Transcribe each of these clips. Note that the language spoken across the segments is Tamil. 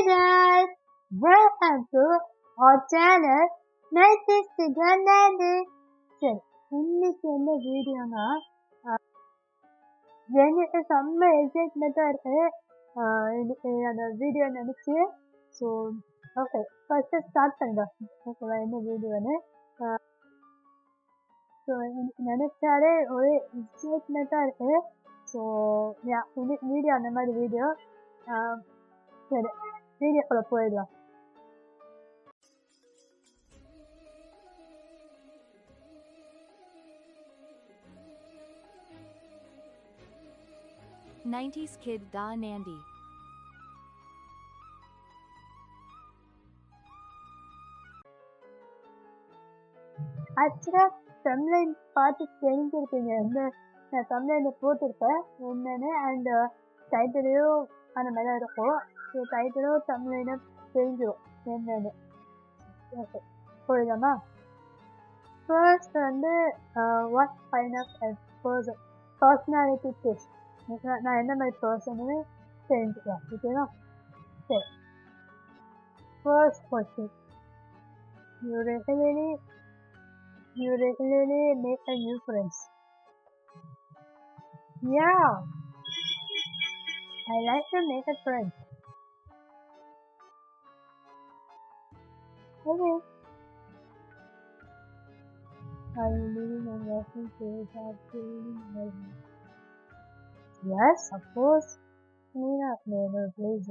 guys, welcome to our channel. Nice to Gandhi. சரி, இன்னைக்கு என்ன வீடியோனா எனக்கு செம்ம எக்ஸைட்மெண்ட்டாக இருக்கு இன்னைக்கு அந்த வீடியோ நினச்சி. ஸோ ஓகே, ஃபஸ்ட்டு ஸ்டார்ட் பண்ணிடலாம். ஓகேவா, என்ன வீடியோன்னு. ஸோ எனக்கு நினச்சாலே ஒரு எக்ஸைட்மெண்ட்டாக இருக்குது. ஸோ இன்னைக்கு வீடியோ அந்த மாதிரி வீடியோ. சரி, வீடியோக்குள்ள போயிடலாம். '90s kid Da Nandi. ஆக்சுவலாக தமிழ் பார்த்து தெரிஞ்சிருக்கீங்க, நான் தமிழில் போட்டிருப்பேன் என்னென்னு. அண்ட் டைட்டிலையும் அந்த மாதிரி தான் இருக்கும். ஸோ டைட்டிலும் தமிழில் தெரிஞ்சிடும் என்னென்னு. ஓகே, போயிடலாமா? ஃபர்ஸ்ட் வந்து what kind of personality test. நான் என்ன மாதிரி பர்சன்னு தெரிஞ்சுக்கலாம். ஓகேவா? சரி, first question. You regularly make a new friends. Yeah, I like to make a friend. Okay. Are you living and working place or feeling? Yes, of course. Place.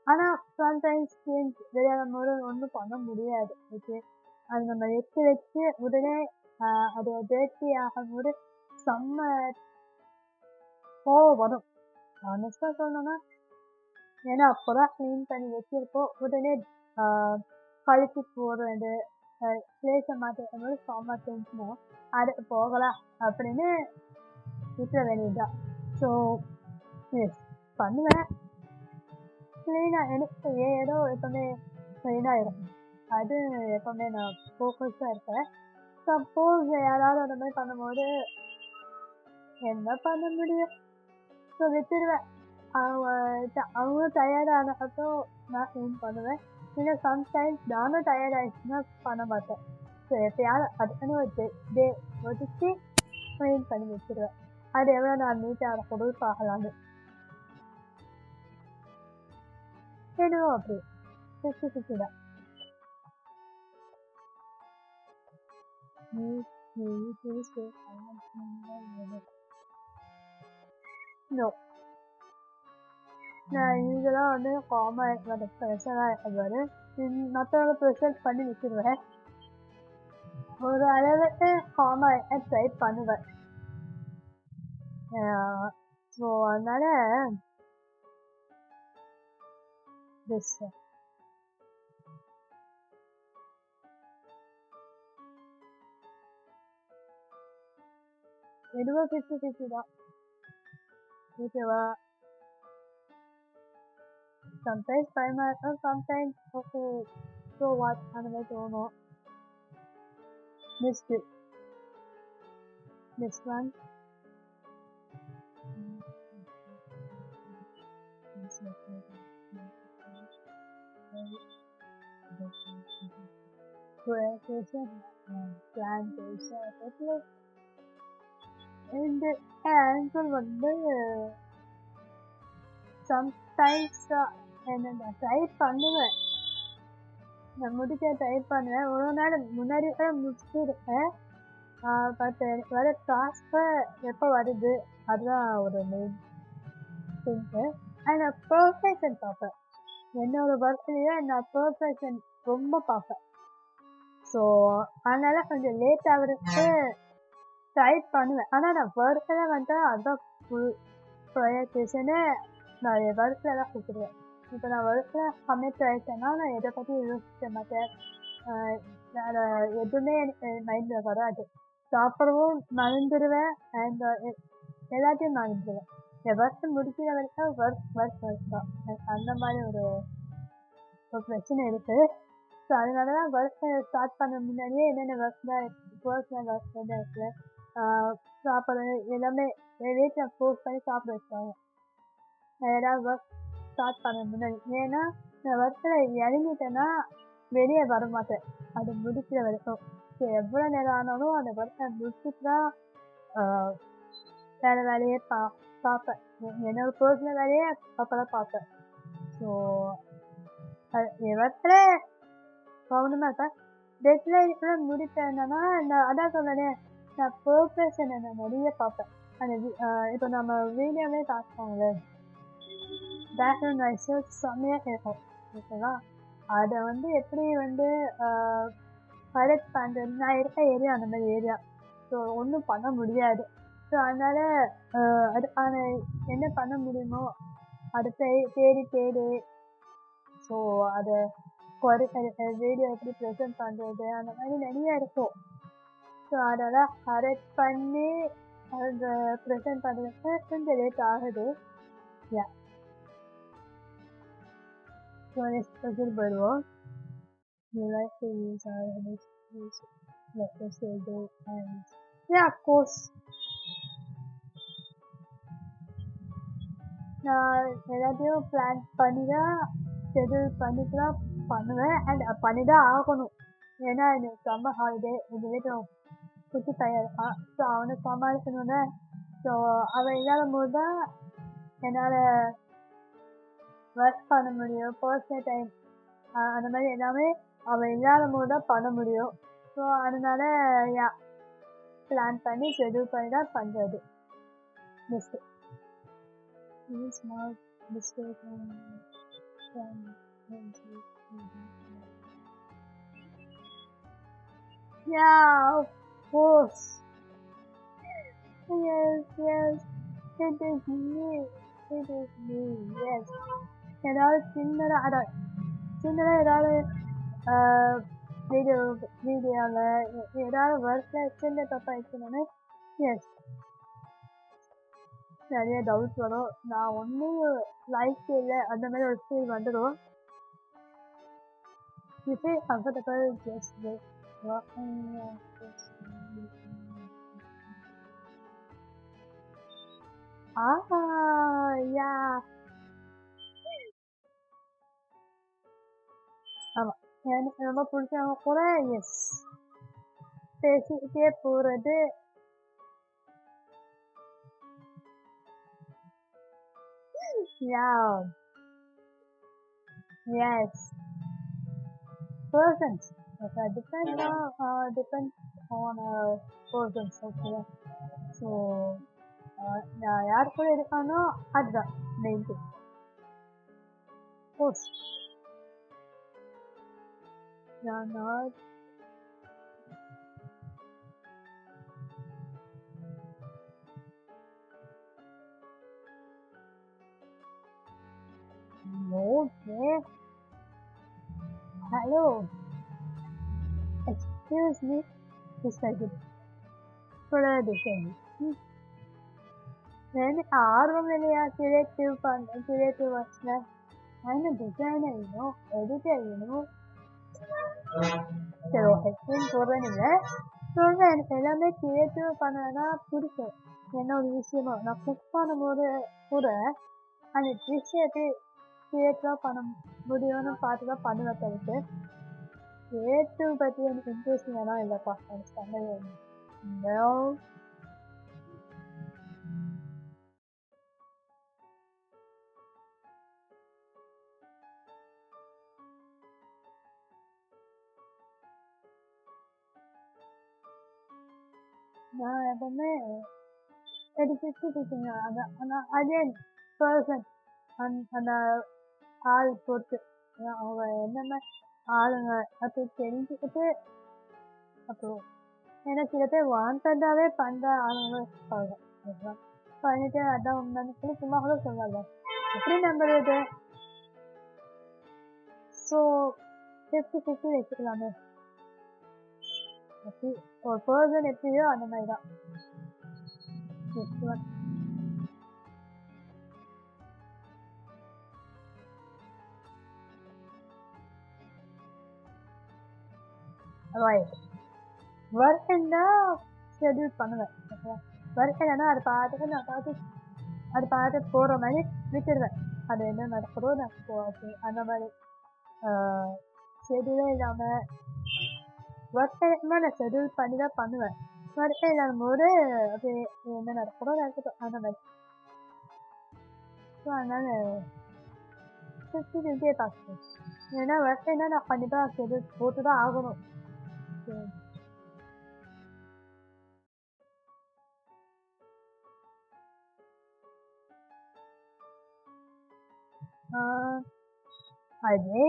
ஆனால் சம்டைம்ஸ் சேஞ்ச் விளையாடும் போது ஒன்றும் பண்ண முடியாது. ஓகே, அது நம்ம வச்சு உடனே அதை டேர்ட்டி ஆகும்போது செம்ம கோவம் வரும். ஆனஸ்டாக சொல்லணும்னா, ஏன்னா அப்போ தான் க்ளீன் பண்ணி வச்சுருப்போம். உடனே கழிச்சு போகிற அந்த பிளேஸை மாற்றிக்கும் போது செம்ம டென்ஷனும் அதுக்கு போகலாம் அப்படின்னு விட்டுற வேண்டியதுதான். ஸோ எஸ், பண்ணுவேன். க்ளீனாக எனக்கு ஏதோ எப்போவுமே க்ளீனாக இருக்கும். அது எப்போவுமே நான் ஃபோக்கஸ்டாக இருப்பேன். சப்போஸ் யாராவது அந்த மாதிரி பண்ணும்போது என்ன பண்ண முடியும்? ஸோ விட்டுடுவேன். அவங்க டயர்டானப்போ நான் க்ளீன் பண்ணுவேன். இல்லை சம்டைம்ஸ் நானும் டயர்ட் ஆகிடுச்சுன்னா பண்ண மாட்டேன். ஸோ எப்பயாவது அதுக்குன்னு ஒரு டே ஒதுக்கி க்ளீன் பண்ணி வச்சுடுவேன். அது எவ்வளோ நான் நீட்டாக இருக்கணும் பார்க்கலான்னு. என்னவோ அப்படி 50-50 தான். நோ, நான் யூஸ்வலாக வந்து காமாக ப்ரெஷராக இருக்கும்போது மற்றவங்க ப்ரெஷர் பண்ணி வச்சுருவேன். ஒரு அளவுக்கு காமாக ட்ரை பண்ணுவேன். ஸோ அதனால் பெஸ்ட். எதுவும் 50-50 தான். ஓகேவா? சம்டைம்ஸ் பயமாக இருக்கும், சம்டைம்ஸ் ஓகே ஸோ வாட் அந்த மாதிரி தோணும். Next one. இந்த ஆன்சர் வந்து சம்டைம்ஸ் என்ன ட்ரை பண்ணுவேன். நான் முடிக்க ட்ரை பண்ணுவேன். ஒரு நாள் முன்னாடி கூட முடிச்சுருக்கேன். பட் எனக்கு வர டாஸ்க்கு எப்போ வருது அதுதான் ஒரு மெயின் திங்கு. அண்ட் நான் பர்ஃபெக்ஷன் பார்ப்பேன். என்னோட ஒர்க்லேயே நான் பர்ஃபெக்ஷன் ரொம்ப பார்ப்பேன். ஸோ அதனால் கொஞ்சம் லேட் ஆகிறதுக்கு ட்ரை பண்ணுவேன். ஆனால் நான் ஒர்க்கில் வந்து அதுதான் ஃபுல் ப்ரையர்டேஷனு. நான் என் ஒர்க்கில் தான் கொடுத்துருவேன். இப்போ நான் ஒர்க்கில் கம்மிட் ஆகிட்டேன்னா நான் எதை பற்றி யோசிக்க மாட்டேன். வேறு எதுவுமே எனக்கு மைண்டில் வராது. சாப்பிடவும் மறந்துடுவேன். அண்ட் எல்லாத்தையும் மறந்துடுவேன். என் ஒர்க் முடிக்கிற வரைக்கும் ஒர்க் தான். அந்த மாதிரி ஒரு பிரச்சனை இருக்குது. ஸோ அதனால தான் ஒர்க்கை ஸ்டார்ட் பண்ண முன்னாடியே என்னென்ன ஒர்க் தான் பர்சனல் ஒர்க் தான் இருக்குது. சாப்பிட்றது எல்லாமே வீட்டில் ஃபோர்ஸ் பண்ணி சாப்பிட வச்சுருவாங்க. நான் ஏதாவது ஒர்க் ஸ்டார்ட் பண்ண முன்னாடி. ஏன்னா நான் ஒர்க்கில் இறங்கிட்டேன்னா வெளியே வர மாட்டேன் அது முடிக்கிற வரைக்கும். ஸோ எவ்வளோ நேரம் ஆனாலும் அந்த ஒர்க்கை முடிச்சுட்டு தான் வேறு வேலையே பார்ப்பேன். என்னோட பர்சனல் வேலையே அப்போ தான் பார்ப்பேன். ஸோ என் ஒர்க்கில் கவனமாக இருப்பேன். டெட்லைன் முடிப்பேன்னா நான் அதான் சொன்னேன், நான் பர்பஸ் நான் நிறைய பார்ப்பேன். அந்த இப்போ நம்ம வீடியோவே பார்ப்போம்ல, பேக்ரவுண்ட் நாய்ஸஸ் செம்மையாக இருக்கும் ஓகேவா. அதை எப்படி கரெக்ட் பண்ணுறது, நான் இருக்க ஏரியா அந்த மாதிரி ஏரியா, ஸோ ஒன்றும் பண்ண முடியாது. ஸோ அதனால் அதுக்கான என்ன பண்ண முடியுமோ அதை தேடி ஸோ அதை வீடியோ எப்படி ப்ரெசென்ட் பண்ணுறது அந்த மாதிரி நிறைய இருக்கும். ஸோ அதெல்லாம் கரெக்ட் பண்ணி அதை ப்ரெசென்ட் பண்ணுறதுக்கு கொஞ்சம் லேட் ஆகுது. யா ஸோ நெக்ஸ்ட் கொஸ்டின் போயிடுவோம். You like to use our initiatives like the schedule and yeah, of course. நான் எல்லாத்தையும் பிளான் பண்ணி தான் ஷெட்யூல் பண்ணிட்டு தான் பண்ணுவேன். அண்ட் பண்ணி தான் ஆகணும். ஏன்னா எனக்கு சம்மர் ஹாலிடே எங்கள் வீட்டில் குட்டி பையன் இருக்கான். ஸோ அவனை சமாளிக்கணும்ல. ஸோ அவன் இல்லாத போது தான் என்னால் ஒர்க் பண்ண முடியும். பர்சனல் டைம் அந்த மாதிரி எல்லாமே அவன் இல்லாத போது தான் பண்ண முடியும். ஸோ அதனால பிளான் பண்ணி ஷெட்யூல் பண்ணி தான் பண்ணுறது. Mistake small mistake yeah, of course. Yes, it is me, yes. ஏதாவது சின்னதாக ஏதாவது வீடியோவில் ஏதாவது ஒர்க்கில் சின்ன தப்பாக இருக்கணும்னு எஸ் நிறைய டவுட்ஸ் வரும். நான் ஒன்றும் லைஃப் இல்லை அந்த மாதிரி ஒரு ஃபீல் வந்துடும். You feel comfortable just with walking yeah. ஆமாம், எனக்கு ரொம்ப பிடிச்சவங்க கூட எஸ் பேசிக்கிட்டே போகிறது. Yeah. Yes. Persons. Okay. Depends on persons. Okay. So, நான் யார் கூட இருக்கானோ அதுதான் மெயின் திங். Post. நான் okay. Hello. Excuse me. Just like it. எனக்கு ஆர்வம் இல்லையா கிரியேட்டிவ் ஒர்க்ஸில்? நான் டிசைனர் வேணும், எடிட்டர் வேணும். சரி ஓகே சொல்கிறேன். நீங்கள் சொல்கிறேன், எனக்கு எல்லாமே கிரியேட்டிவ் பண்ணனா பிடிக்கும். என்னோட விஷயமா நான் குக் பண்ணும்போது கூட அந்த டிஷ் எப்படி கிரியேட்டிவாக பண்ண முடியும்னு பார்த்து தான் பண்ணுவேன். தவிர்த்து கிரியேட்டிவ் பற்றி எனக்கு இன்ட்ரெஸ்டிங்காக இல்லைப்பா. எனக்கு பண்ணவே நான் எப்பவுமே எடுத்துக்கிட்டு ஆனால் அதே பர்சன் அந்த ஆள் பொறுத்து அவங்க என்னென்ன ஆளுங்க அப்படி தெரிஞ்சுக்கிட்டு அப்புறம் ஏன்னா சில பேர் வாண்டடாகவே பண்ணுற ஆளுங்க இருப்பாங்க. பண்ணிட்டு அதான் உண்மைன்னு சொல்லி சும்மா கூட சொல்லாங்க. எப்படி நம்புறது? ஸோ 50-50 வச்சுக்கலாமே. அப்படி ஒரு பர்சன் எப்படியோ அந்த மாதிரி தான். ரைட். ஒர்க் இருந்தால் ஷெட்யூல் பண்ணுவேன். ஒர்க் இல்லைன்னா அதை பார்த்துட்டு நான் பார்த்து போகிற மாதிரி விட்டுடுவேன். அது என்ன நடக்குதோ நடக்கும் அப்படி அந்த மாதிரி ஷெடியூலே இல்லாமல் ஒர்க் டைமாக நான் ஷெடியூல் பண்ணி தான் பண்ணுவேன். ஒர்க் இல்லாத போது அப்படி என்ன நடக்குதோ நடக்கட்டும் அந்த மாதிரி. ஸோ அதனால் 50-50 பார்க்கணும். ஏன்னா ஒர்க் டைம்னா நான் கண்டிப்பாக ஷெடியூல் போட்டு தான் ஆகணும். அதே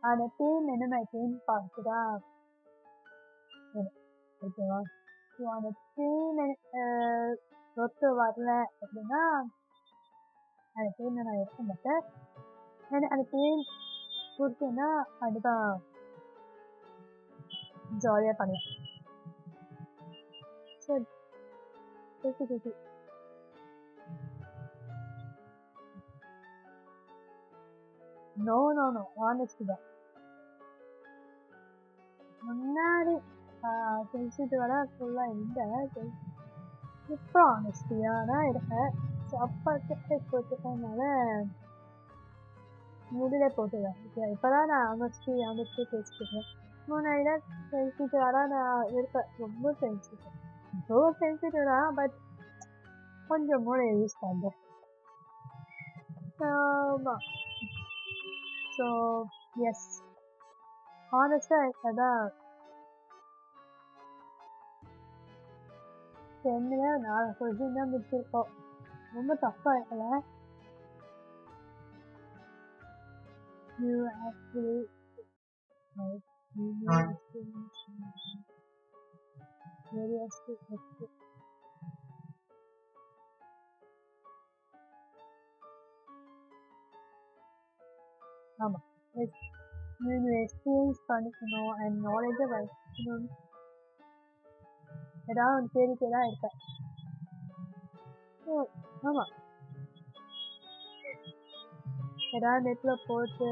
அந்த டீம் என்னென்ன டீம் பார்த்து தான் ஓகேவா. ஸோ அந்த டீம் ஒத்து வரல அப்படின்னா அந்த டீமில் நான் இருக்க மாட்டேன். ஏன்னா அந்த டீம் பிடிச்சுன்னா கண்டிப்பாக ஜாலியாக பண்ணுவேன். சரி 50-50. நோ ஹானஸ்டி தான். முன்னாடி செஞ்சுட்டு வர ஃபுல்லாக இல்லை, இப்போ ஹானஸ்டியாக தான் இருக்கேன். ஸோ அப்போ எக்ஸசைஸ் போட்டுக்கிறதுனால முடியல போட்டுவேன். இப்போ தான் நான் ஹானஸ்டி பேசிக்கிறேன். முன்னாடி தான் சென்சிட்டிவாக தான் நான் இருப்பேன். ரொம்ப சென்சிட்டிவ் தான், பட் கொஞ்சம் மூளை யூஸ் பண்ணுறேன். ஆமாம். ஸோ எஸ், ஹானஸ்டாக இருக்கதான் 10ல் 4 கொஸ்டின் தான் முடிச்சிருக்கோம். ரொம்ப தப்பாக இருக்கல. You actually ஆமாம், எக்ஸ்பீரியன்ஸ் பண்ணிக்கணும் அண்ட் நாலேஜை வச்சுக்கணும். ஏதாவது ஒன்று தேடிட்டே தான் இருப்பேன். ஆமாம், ஏதாவது நெட்டில் போட்டு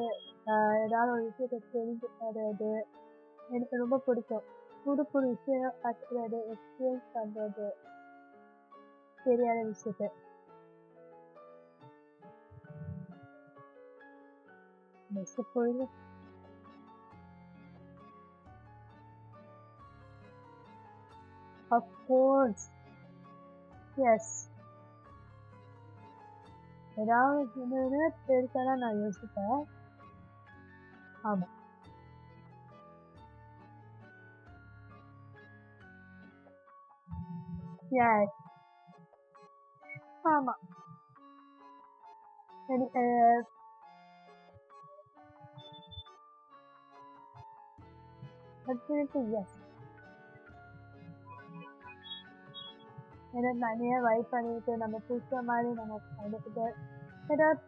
ஏதாவது ஒரு விஷயத்தை தெரிஞ்சுக்கிறது எனக்கு ரொம்ப பிடிக்கும். புது புது விஷயம் கற்றுக்கிறது, எக்ஸ்பீரியன்ஸ் பண்ணுறது, தெரியாத விஷயத்தை. நெக்ஸ்ட் போயிடு. Of course, yes. ஏதாவது சொன்னதுன்னு பெருசாக நான் யோசிப்பேன். ஆமாம், எஸ், ஆமாம். எனக்கு எஸ், ஏன்னா தனியாக வைப் பண்ணிட்டு நம்ம பிடிச்ச மாதிரி நம்ம பண்ணிக்கிட்டு ஏதாவது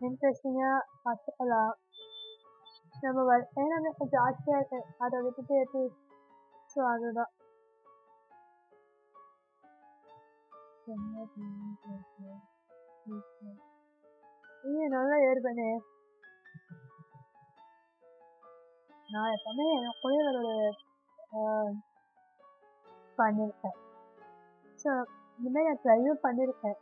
இன்ட்ரெஸ்டிங்காக கற்றுக்கலாம். நம்ம ஏன்னா கொஞ்சம் ஜாஸ்தியாக இருக்கு, அதை விட்டுட்டு எப்படி. ஸோ அதுதான் நல்லா ஏற்பனே. நான் எப்பவுமே எனக்குள்ளே ஒரு பண்ணியிருக்கேன். ஸோ இனிமேல் நான் ட்ரைவும் பண்ணியிருக்கேன்.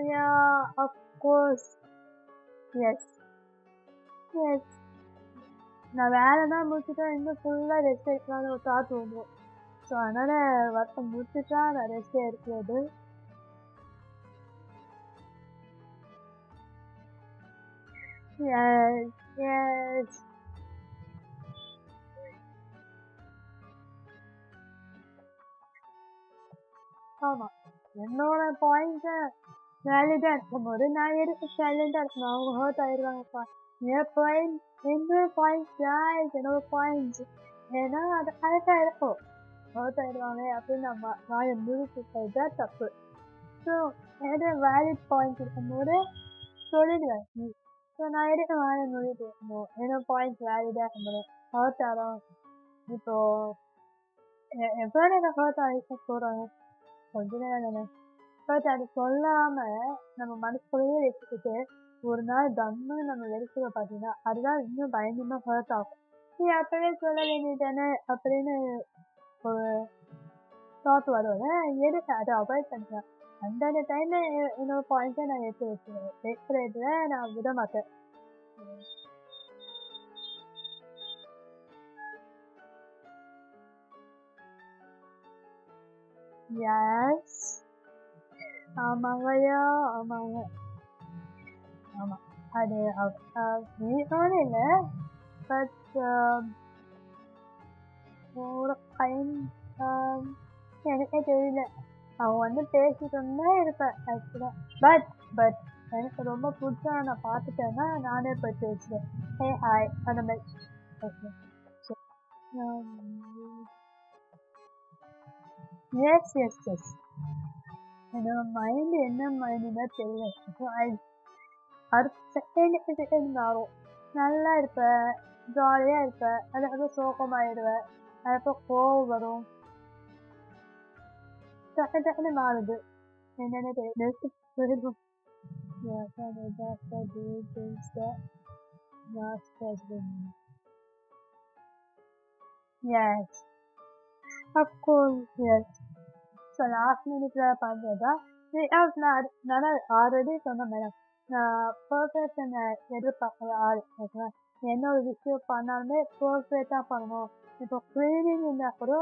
Yeah, of course. Yes. நான் வேலை தான் முடிச்சுட்டா இன்னும் ஃபுல்லாக ரெஸ்ட் எடுக்கலாம்னு ஒரு தாட் வந்துடும். ஸோ அதனால் ஒர்க்கை முடிச்சுட்டா நான் ரெஸ்ட் எடுக்கிறது. எஸ், ஆமாம். என்னோட பாயிண்ட்டை வேலிடாக இருக்கும்போது நான் எதுக்கு சைலண்டாக இருக்கணும்? அவங்க ஹர்ட் ஆயிடுவாங்கப்பா. என் பாயிண்ட், என்னோட பாயிண்ட்ஸ் என்னோட பாயிண்ட்ஸ் ஏன்னா அது கரெக்டாக இருக்கும். ஹர்ட் ஆயிடுவாங்க அப்படின்னு நம்ம வாயை முடிச்சுக்கிறது தான் தப்பு. ஸோ என்னோட வேலிட் பாயிண்ட் இருக்கும்போது சொல்லிடுவேன். ஸோ நான் எதுக்கு வாயை முடிட்டு இருக்கணும்? என்னோட பாயிண்ட்ஸ் வேலிடாக இருக்கும்போது ஹர்ட் ஆகும். இப்போது எவ்வளோ நேரம் ஹர்ட் ஆகிக்க போகிறாங்க? கொஞ்ச நேரம் தானே. பட் அது சொல்லாமல் நம்ம மனசுக்குள்ளேயே வச்சுக்கிட்டு ஒரு நாள் கம்முன்னு நம்ம வெறுக்கிற பார்த்தீங்கன்னா அதுதான் இன்னும் பயங்கரமாக ஹர்ட் ஆகும். நீ அப்பவே சொல்ல வேண்டியதானே அப்படின்னு ஒரு தாட் வரும்ல, எதுக்கு அதை அவாய்ட் பண்ணுறேன். அந்தந்த டைம்ல என்னோட பாயிண்ட்டை நான் எடுத்து வச்சுருவேன். வைக்கிறதுல நான் விட மாட்டேன். எஸ், ஆமாங்கய்யா, ஆமாங்க, ஆமாம். அது நீதானே இல்லை, பட் ஒரு எனக்கே தெரியல. அவன் வந்து பேசிட்டு தான் இருப்பேன் ஆக்சுவலாக. பட் எனக்கு ரொம்ப பிடிச்சா நான் பார்த்துட்டேன்னா நானே போய் பேசுவேன். ஹே ஹாய் அந்த மாதிரி. ஓகே, எஸ் எஸ் எஸ் என்னோட மைண்டு என்ன மைண்டுன்னா தெரியல. அடுத்த செகண்ட் மாறும். நல்லா இருப்பேன், ஜாலியாக இருப்பேன், அதுக்கப்புறம் சோகமாயிடுவேன், அதுக்கப்புறம் கோவம் வரும். டக்குன்னு மாறுது. என்னென்ன தெரியும். Yes, of course, yes. So last minute பண்ணுறதா நான் ஆல்ரெடி சொன்னேன் மேடம். நான் பர்ஃபெக்ஷனை எதிர்பார்க்குற ஆள். ஓகேவா, என்னோட விஷயம் பண்ணாலுமே பர்ஃபெக்டாக பண்ணணும். இப்போ க்ளீனிங் இருந்தால் கூட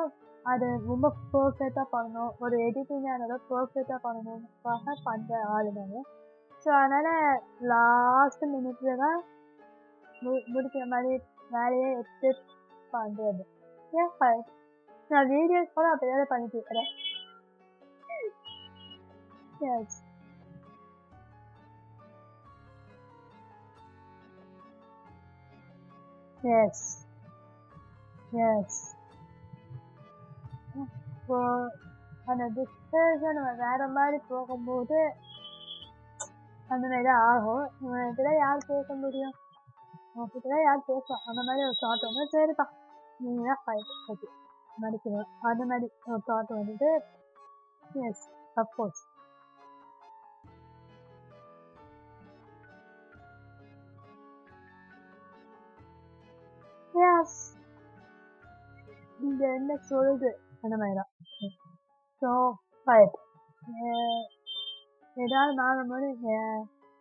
அது ரொம்ப பர்ஃபெக்டாக பண்ணணும். ஒரு எடிட்டிங்காக இருந்தாலும் பர்ஃபெக்டாக பண்ணணும்னுக்காக பண்ணுற ஆள் நான். ஸோ அதனால் லாஸ்ட் மினிட்ல தான் முடிக்கிற மாதிரி வேலையை எடுத்து பண்ணுறது. ஏன் நான் வீடியோஸ் கூட அப்படி தான் பண்ணிட்டு இருக்கிறேன். எஸ் எஸ் எஸ் இப்போ அந்த டிஸ்கஷன் வேற மாதிரி போகும்போது அந்த மாதிரி தான் ஆகும். இதெல்லாம் யார் பேச முடியும், உங்ககிட்டலாம் யார் பேசுவோம் அந்த மாதிரி ஒரு தாட் வந்து சரிப்பா நீங்கள் தான் ஃபைட் ஓகே நடிக்கணும் அந்த மாதிரி ஒரு தாட் வந்துட்டு. S, of course. எஸ், இங்கே என்ன சொல்லுது அந்த மாதிரி தான். ஸோ ஃபைட் ஏதாவது மாறும்போது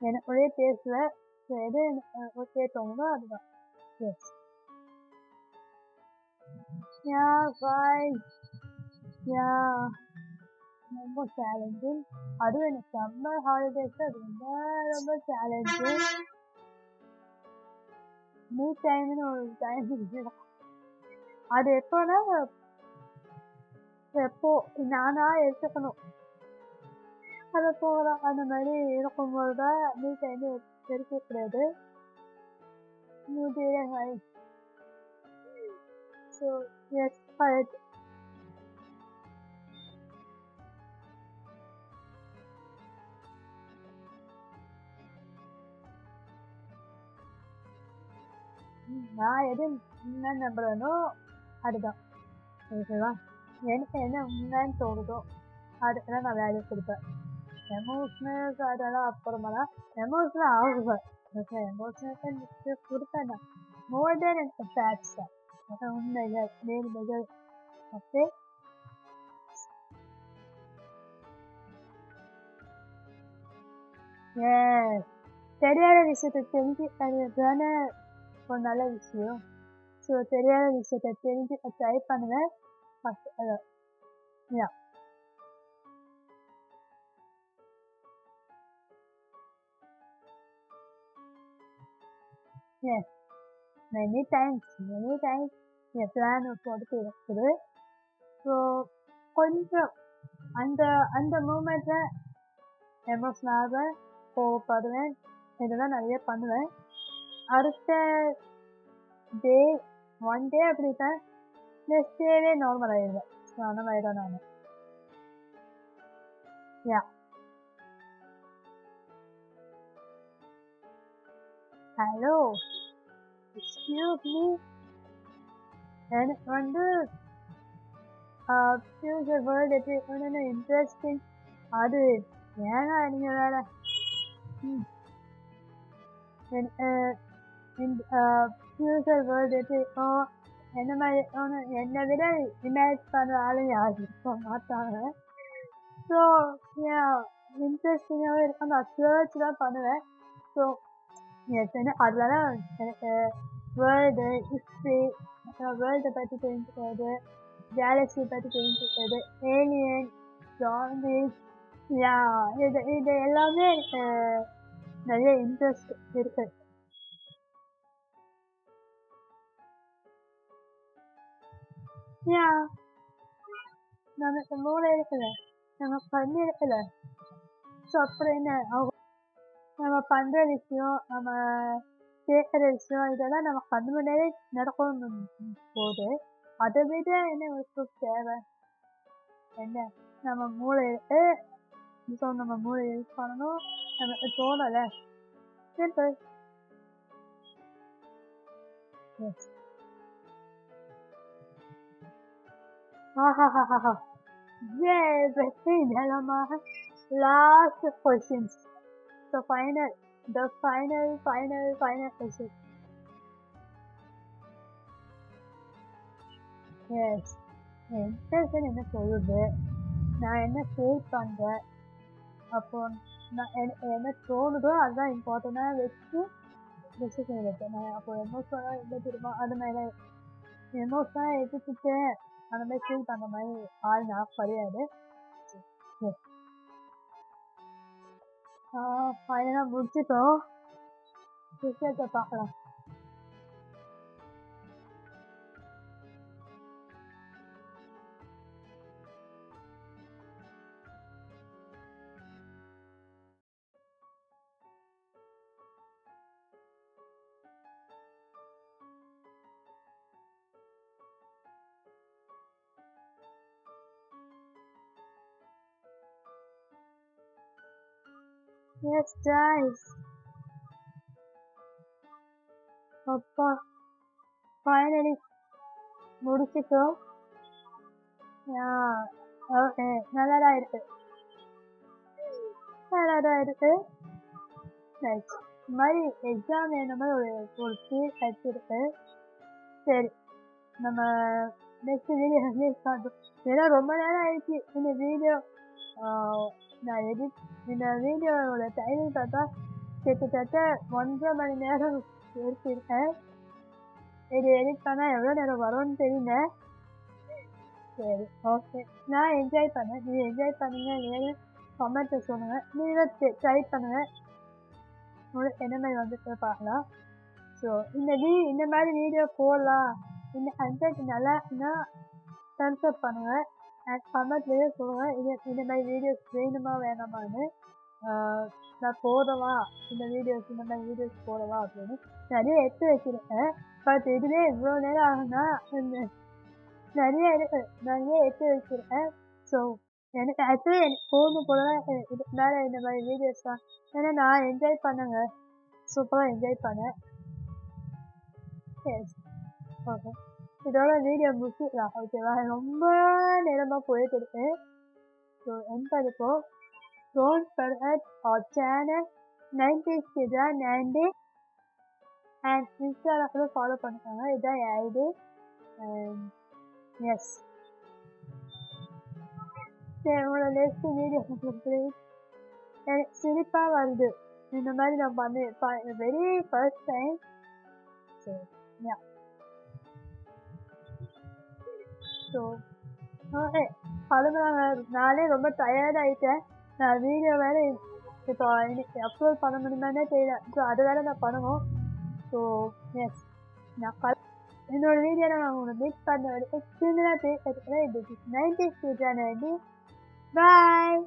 எனக்குள்ளேயே பேசுவேன். ஸோ எது ஓகே தோணுதோ அதுதான். எஸ், யா ஃபைட், யா ரொம்ப சேலஞ்சிங். அதுவும் எனக்கு சம்மர் ஹாலிடேஸ் அது ரொம்ப சேலஞ்சிங். மீ டைம்னு ஒரு டைம் இருக்குது. அது எப்போனா எப்போ நானா எடுத்துக்கணும். அதை போகலாம் அந்த மாதிரி இருக்கும்போது தான் மீ டைம் எடுக்கக்கூடாது. So yes fight. நான் எது என்ன நம்புறேனோ அதுதான். ஓகேவா, எனக்கு என்ன உண்மைன்னு தோணுதோ அதுக்கெல்லாம் நான் வேல்யூ கொடுப்பேன். எமோஷ்னல்ஸ் அதெல்லாம் அப்புறமா தான் எமோஷ்னல் ஆகுவேன். ஓகே, எமோஷ்னல்ஸை கொடுப்பேன் நான். மோர் தேன் எனக்கு ஃபேக்ட்ஸ் தான். ஓகே, உண்மைகள் நேர்மைகள். ஓகே, தெரியாத விஷயத்தை தெரிஞ்சுக்கிறது தானே ஒரு நல்ல விஷயம். ஸோ தெரியாத விஷயத்தை தெரிஞ்சுக்க ட்ரை பண்ணுவேன். First yeah yes, many times என் பிளான் போட்டு இருக்குது. ஸோ கொஞ்சம் அந்த அந்த மூமெண்ட்டில் எமோஷனலாக கோவப்படுவேன், இதெல்லாம் நிறைய பண்ணுவேன். அடுத்த டே ஒன் டே அப்படி தான், நெக்ஸ்ட் டேவே நார்மல் ஆகிடுவேன். ஸோ அந்த மாதிரி தான் நான். யா ஹலோ, எக்ஸ்கியூஸ் மீ, எனக்கு வந்து ஃபியூச்சர் வேர்ல்டு எப்படி இருக்கணும்னு இன்ட்ரெஸ்டிங். அது ஏன்னா நீங்கள் வேலை ஃபியூச்சர் வேர்ல்டு எப்படி இருக்கும் என்ன மாதிரி என்னை விட இமேஜ் பண்ணுற ஆளும் யாரும் இருக்க மாட்டாங்க. ஸோ இன்ட்ரெஸ்டிங்காகவே இருக்கும். நான் சர்ச் தான் பண்ணுவேன். ஸோ அதனால எனக்கு வேர்ல்டு ஹிஸ்ட்ரி வேர்ல்டை பற்றி தெரிஞ்சுக்கிறது, கேலக்ஸி பற்றி தெரிஞ்சுக்கிறது, ஏலியன் ஜாம்பிஸ் இது எல்லாமே எனக்கு நிறைய இன்ட்ரெஸ்ட் இருக்கு. நமக்கு மூளை இருக்குல்ல, நம்ம கண்ணு இருக்குல்ல, ஸோ அப்படின்னு நம்ம பண்ற விஷயம், நம்ம கேட்குற விஷயம் இதெல்லாம் நம்ம கண்ணு முன்னாடியே நடக்கணும் போது அதை விட என்ன ஒரு தேவை என்ன? நம்ம மூளை இருக்கு. ஸோ நம்ம மூளை யூஸ் பண்ணணும். நமக்கு தோணலை simple. Last questions. The final question. Yes. Interest என்ன சொல்லுது, நான் என்ன ஃபீல் பண்ணுறேன், அப்போ நான் என்ன தோணுதோ அதுதான் இம்பார்ட்டண்ட்டாக வச்சு டிசிஷன் எடுப்பேன். நான் அப்போ எமோஷனலாக என்ன தெரியுமா அது மாதிரி எமோஷனலாக எடுத்துட்டு அந்த மாதிரி ஃபீல் பண்ணுற மாதிரி ஆள் நான் கிடையாது. ஃபைனலாக முடிச்சுட்டோம். விஷயத்தை பார்க்கலாம். Yes guys, அப்பா ஃபைனலி முடிச்சுட்டோம். ஓகே, நல்லாதான் இருக்கு. நைஸ். இந்த மாதிரி எக்ஸாம் என்ன மாதிரி ஒரு ஃபீல் கிடைச்சிருக்கு. சரி, நம்ம நெக்ஸ்ட் வீடியோ ரிலீஸ் பண்ணுறோம். ஏன்னா ரொம்ப நேரம் ஆயிடுச்சு இந்த வீடியோ. நான் இந்த வீடியோவோட டைமிங் பார்த்தா கிட்டத்தட்ட 1.5 மணி நேரம் எடுத்திருக்கேன். இது எடிட் பண்ணால் எவ்வளோ நேரம் வரும்னு தெரியல. சரி, ஓகே, நான் என்ஜாய் பண்ணேன். நீங்கள் என்ஜாய் பண்ணுங்க இல்லைன்னு கமெண்ட்டில் சொல்லுங்கள். நீங்கள் ட்ரை பண்ணுங்கள், உங்களுக்கு என்ன மாதிரி வந்துட்டு பார்க்கலாம். ஸோ இந்த மாதிரி வீடியோ போடலாம், இந்த கண்டென்ட் நல்லா இருந்தால் தம்ஸ் அப் பண்ணுங்கள். அண்ட் கமெண்ட்லேயே சொல்லுங்கள் இந்த மாதிரி வீடியோஸ் வேணுமா வேணாமான்னு. நான் போடவா இந்த மாதிரி வீடியோஸ் போடவா அப்படின்னு நிறைய எடுத்து வச்சுருக்கேன். பட் இதுவே இவ்வளோ நேரம் ஆகுனா நிறைய எடுத்து வச்சுருக்கேன். ஸோ எனக்கு ஆக்சுவலி எனக்கு போகணும் போல இதுக்கு மேலே இந்த மாதிரி வீடியோஸ் தான். ஏன்னா நான் என்ஜாய் பண்ணுங்க, சூப்பராக என்ஜாய் பண்ணேன். எஸ், ஓகே, இதோட வீடியோ முடிச்சுக்கலாம். ஓகேவா, ரொம்ப நேரமாக போயிட்டு இருக்கு. ஸோ என் படிப்போம். Don't forget our channel 90s Kid Dandy and Instagram follow பண்ணுங்க. இதான் ஐடி. எஸ், சரி, உங்களோட நெக்ஸ்ட் வீடியோ எனக்கு சிரிப்பாக வருது. இந்த மாதிரி நான் பண்ணேன் வெரி ஃபர்ஸ்ட் டைம். சரி, யா, ஸோ ஓகே, நானே ரொம்ப டயர்ட் ஆகிட்டேன். நான் வீடியோ வேறு இப்போ இன்னைக்கு அப்லோட் பண்ண முடியுமானே தெரியல. ஸோ அது வேறு நான் பண்ணணும். ஸோ எஸ், நான் என்னோட வீடியோவில் நான் உங்களை மீட் பண்ண வரைக்கும் சின்னதாக பேசுகிறேன். இது 90s Kid Dandy. Bye.